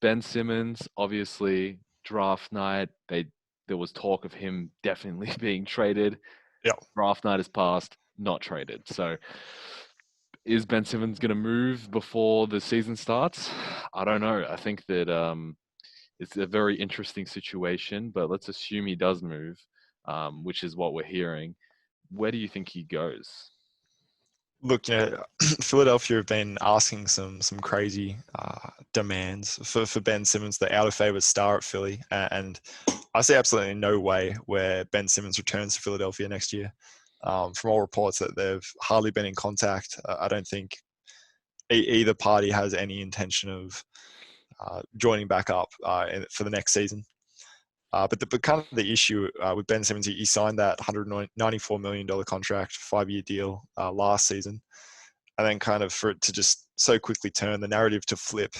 Ben Simmons, obviously, draft night, there was talk of him definitely being traded. Yeah. Draft night has passed, not traded. So is Ben Simmons going to move before the season starts? I don't know. I think that it's a very interesting situation, but let's assume he does move, which is what we're hearing. Where do you think he goes? Look, Philadelphia have been asking some crazy demands for Ben Simmons, the out of favor star at Philly, and I see absolutely no way where Ben Simmons returns to Philadelphia next year. From all reports that they've hardly been in contact, I don't think either party has any intention of joining back up for the next season. But kind of the issue with Ben Simmons, he signed that $194 million contract, 5-year deal last season. And then kind of for it to just so quickly turn the narrative to flip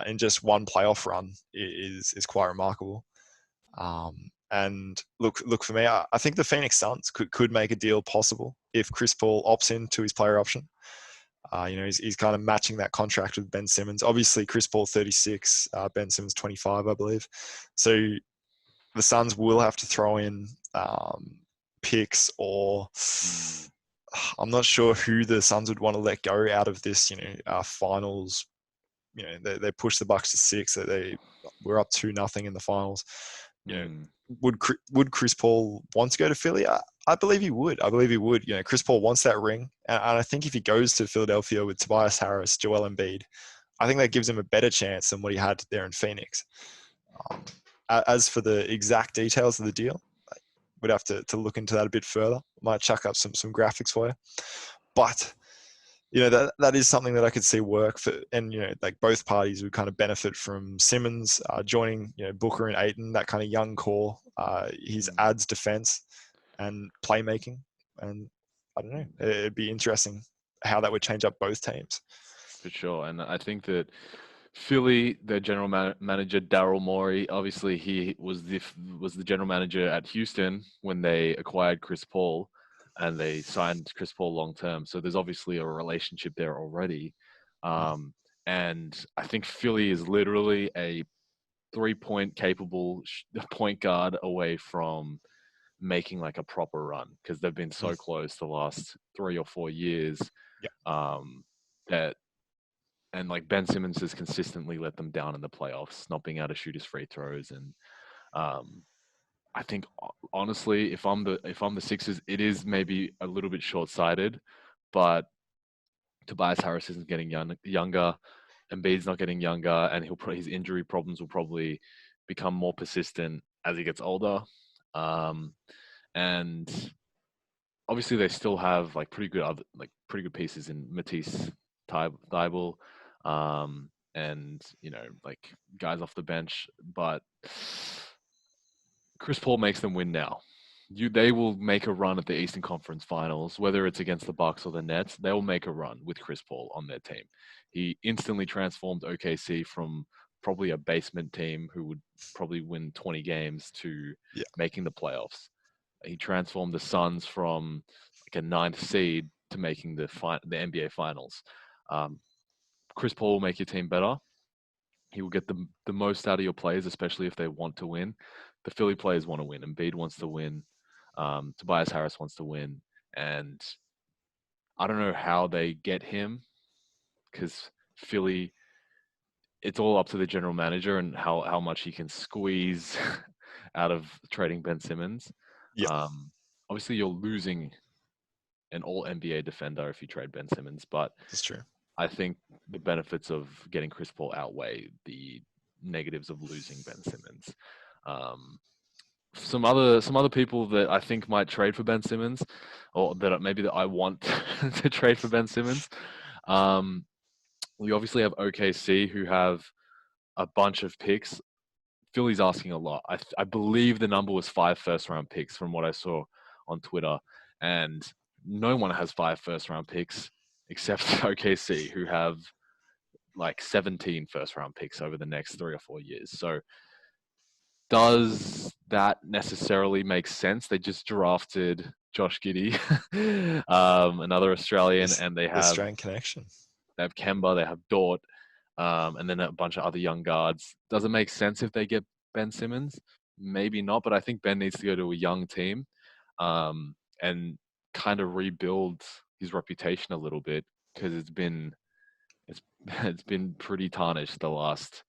in just one playoff run is quite remarkable. And look for me, I think the Phoenix Suns could make a deal possible if Chris Paul opts into his player option. He's kind of matching that contract with Ben Simmons. Obviously, Chris Paul 36, Ben Simmons 25, I believe. So the Suns will have to throw in picks, or I'm not sure who the Suns would want to let go out of this, finals. They pushed the Bucks to 6. They were up 2-0 in the finals. Would Chris Paul want to go to Philly? I believe he would. Chris Paul wants that ring, and I think if he goes to Philadelphia with Tobias Harris, Joel Embiid, I think that gives him a better chance than what he had there in Phoenix. As for the exact details of the deal, we'd have to look into that a bit further. Might chuck up some graphics for you, but that is something that I could see work for, and like both parties would kind of benefit from Simmons joining Booker and Ayton, that kind of young core. His adds defense and playmaking, and I don't know, it'd be interesting how that would change up both teams. For sure, and I think that Philly, their general manager Daryl Morey, obviously he was the general manager at Houston when they acquired Chris Paul, and they signed Chris Paul long term. So there's obviously a relationship there already, and I think Philly is literally a 3-point capable point guard away from making like a proper run, because they've been so close the last 3 or 4 years. That. And like Ben Simmons has consistently let them down in the playoffs, not being able to shoot his free throws. And I think honestly, if I'm the Sixers, it is maybe a little bit short-sighted, but Tobias Harris isn't getting younger, Embiid's not getting younger, and his injury problems will probably become more persistent as he gets older. And obviously, they still have like pretty good pieces in Matisse Thybulle, and like guys off the bench, but Chris Paul makes them win now. They will make a run at the Eastern Conference Finals, whether it's against the Bucks or the Nets. They will make a run with Chris Paul on their team. He instantly transformed OKC from probably a basement team who would probably win 20 games to making the playoffs. He transformed the Suns from like a 9th seed to making the NBA Finals. Chris Paul will make your team better. He will get the most out of your players, especially if they want to win. The Philly players want to win. Embiid wants to win. Tobias Harris wants to win. And I don't know how they get him, because Philly, it's all up to the general manager and how much he can squeeze out of trading Ben Simmons. Obviously, you're losing an all-NBA defender if you trade Ben Simmons, but that's true. I think the benefits of getting Chris Paul outweigh the negatives of losing Ben Simmons. Some other people that I think might trade for Ben Simmons, or that I want to trade for Ben Simmons. We obviously have OKC, who have a bunch of picks. Philly's asking a lot. I believe the number was 5 first-round picks from what I saw on Twitter, and no one has 5 first-round picks except OKC, who have like 17 first-round picks over the next 3 or 4 years. So does that necessarily make sense? They just drafted Josh Giddey, another Australian, and they have Australian connection. They have Kemba, they have Dort. and then a bunch of other young guards. Does it make sense if they get Ben Simmons? Maybe not, but I think Ben needs to go to a young team, and kind of rebuild his reputation a little bit, because it's it's been pretty tarnished the last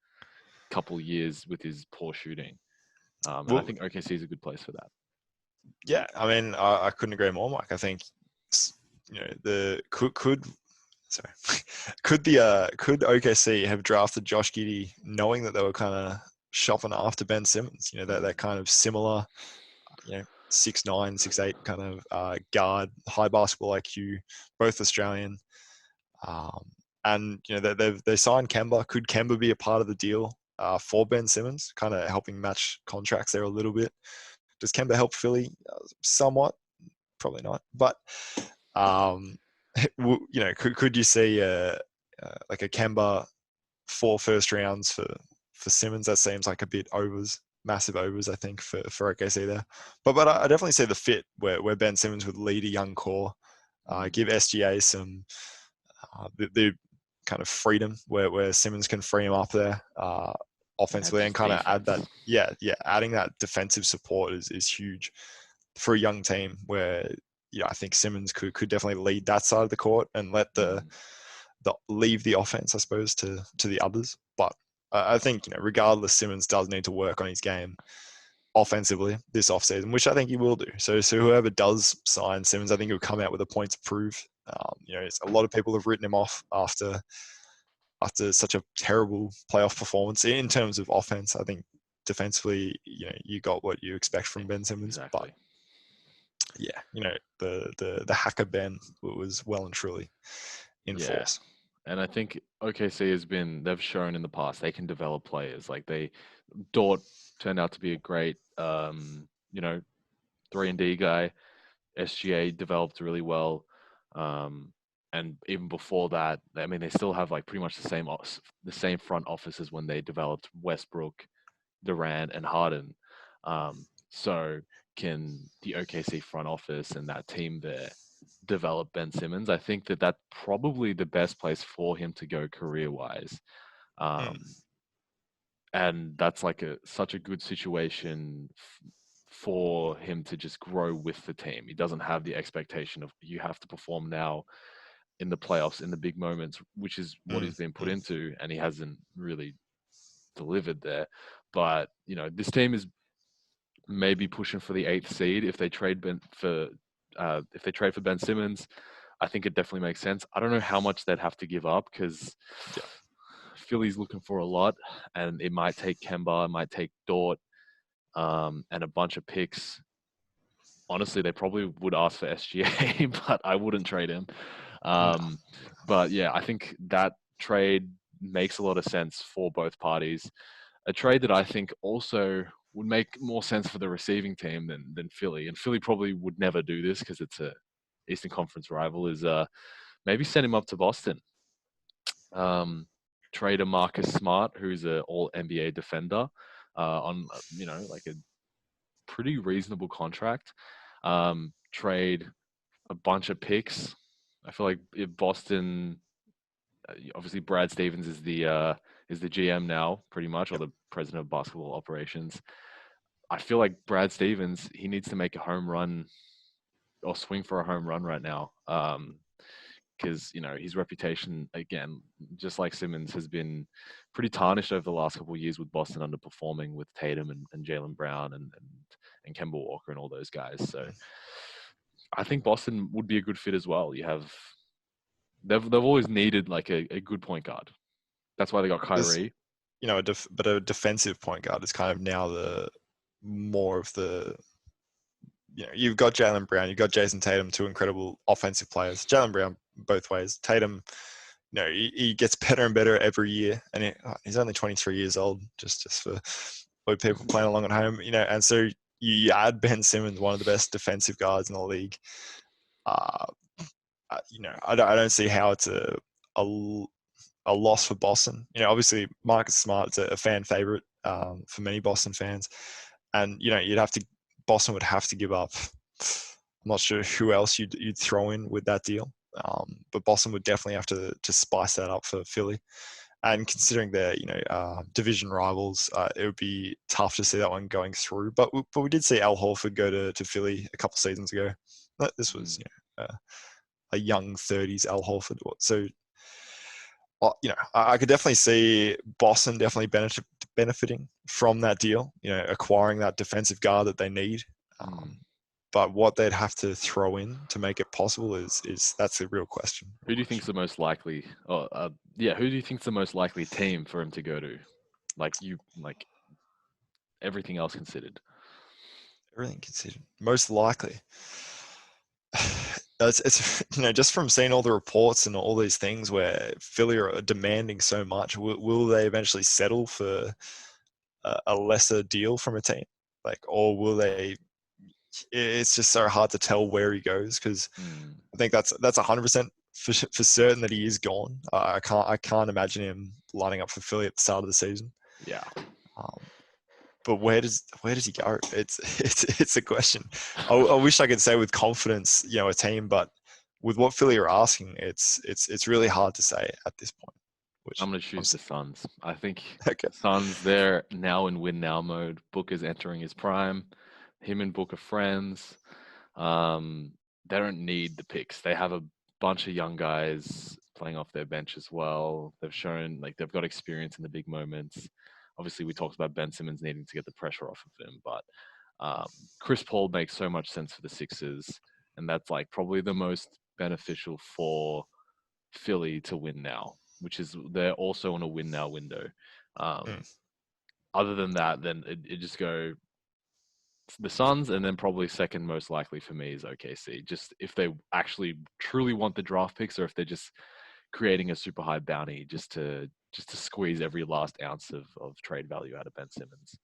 couple years with his poor shooting. And I Well, think OKC is a good place for that. yeah, I mean, I couldn't agree more, Mike. I think, the could sorry, could OKC have drafted Josh Giddey knowing that they were kind of shopping after Ben Simmons? That kind of similar, 6'9", 6'8" kind of guard, high basketball IQ, both Australian. And they signed Kemba. Could Kemba be a part of the deal for Ben Simmons, kind of helping match contracts there a little bit? Does Kemba help Philly? Somewhat, probably not. But could you see like a Kemba 4 first rounds for Simmons? That seems like a bit massive overs, I think, for OKC there. But I definitely see the fit where Ben Simmons would lead a young core, give SGA some the kind of freedom where Simmons can free him up there offensively, and kind of add that, adding that defensive support is huge for a young team where I think Simmons could definitely lead that side of the court and let the leave the offense, I suppose, to the others. But I think regardless, Simmons does need to work on his game offensively this offseason, which I think he will do. So whoever does sign Simmons, I think he'll come out with a point to prove. A lot of people have written him off after such a terrible playoff performance in terms of offense. I think defensively, you got what you expect from Ben Simmons. Exactly. But the hacker Ben was well and truly in force. And I think OKC they've shown in the past they can develop players. Like Dort turned out to be a great 3-and-D guy. SGA developed really well. And even before that, I mean, they still have like pretty much the same front office as when they developed Westbrook, Durant, and Harden. So can the OKC front office and that team there develop Ben Simmons? I think that's probably the best place for him to go career-wise. And that's like such a good situation for him to just grow with the team. He doesn't have the expectation of you have to perform now in the playoffs, in the big moments, which is what he's been put into, and he hasn't really delivered there. But this team is maybe pushing for the 8th seed if they trade for Ben Simmons. I think it definitely makes sense. I don't know how much they'd have to give up, because Philly's looking for a lot, and it might take Kemba, it might take Dort, and a bunch of picks. Honestly, they probably would ask for SGA, but I wouldn't trade him. But yeah, I think that trade makes a lot of sense for both parties. A trade that I think also would make more sense for the receiving team than Philly, and Philly probably would never do this because it's a Eastern Conference rival, is maybe send him up to Boston. Trade a Marcus Smart, who's an all NBA defender, on like a pretty reasonable contract. Trade a bunch of picks. I feel like if Boston, obviously Brad Stevens is the GM now, pretty much, or the president of basketball operations. I feel like Brad Stevens, he needs to make a home run or swing for a home run right now. Because his reputation, again, just like Simmons, has been pretty tarnished over the last couple of years with Boston underperforming with Tatum and Jaylen Brown and Kemba Walker and all those guys. So I think Boston would be a good fit as well. They've always needed like a good point guard. That's why they got Kyrie. But a defensive point guard is kind of now the more of the. You've got Jaylen Brown, you've got Jason Tatum, 2 incredible offensive players. Jaylen Brown both ways. Tatum, he gets better and better every year, and he's only 23 years old. Just for people playing along at home, and so you add Ben Simmons, one of the best defensive guards in the league. I don't see how it's a loss for Boston. Obviously Marcus Smart's a fan favorite for many Boston fans, and Boston would have to give up. I'm not sure who else you'd throw in with that deal, but Boston would definitely have to spice that up for Philly. And considering their, division rivals, it would be tough to see that one going through. But we did see Al Horford go to Philly a couple of seasons ago. This was, a young 30s Al Horford. So, I could definitely see Boston definitely benefiting from that deal, acquiring that defensive guard that they need. But what they'd have to throw in to make it possible is that's the real question. Who do you think's the most likely? Who do you think's the most likely team for him to go to? Like everything else considered. Everything considered, most likely. It's just from seeing all the reports and all these things where Philly are demanding so much, will they eventually settle for a lesser deal from a team? Or will they? It's just so hard to tell where he goes, because I think that's 100% for certain that he is gone. I can't imagine him lining up for Philly at the start of the season. Yeah. But where does he go? It's a question. I wish I could say with confidence, a team, but with what Philly are asking, it's really hard to say at this point. I'm going to choose the Suns. I think Okay. Suns, they're now in win now mode. Booker's entering his prime. Him and Book are friends. They don't need the picks. They have a bunch of young guys playing off their bench as well. They've shown they've got experience in the big moments. Obviously, we talked about Ben Simmons needing to get the pressure off of him, but Chris Paul makes so much sense for the Sixers, and that's probably the most beneficial for Philly to win now, which is they're also in a win now window. Other than that, then it just go the Suns, and then probably second most likely for me is OKC. Just if they actually truly want the draft picks, or if they're just creating a super high bounty just to squeeze every last ounce of trade value out of Ben Simmons.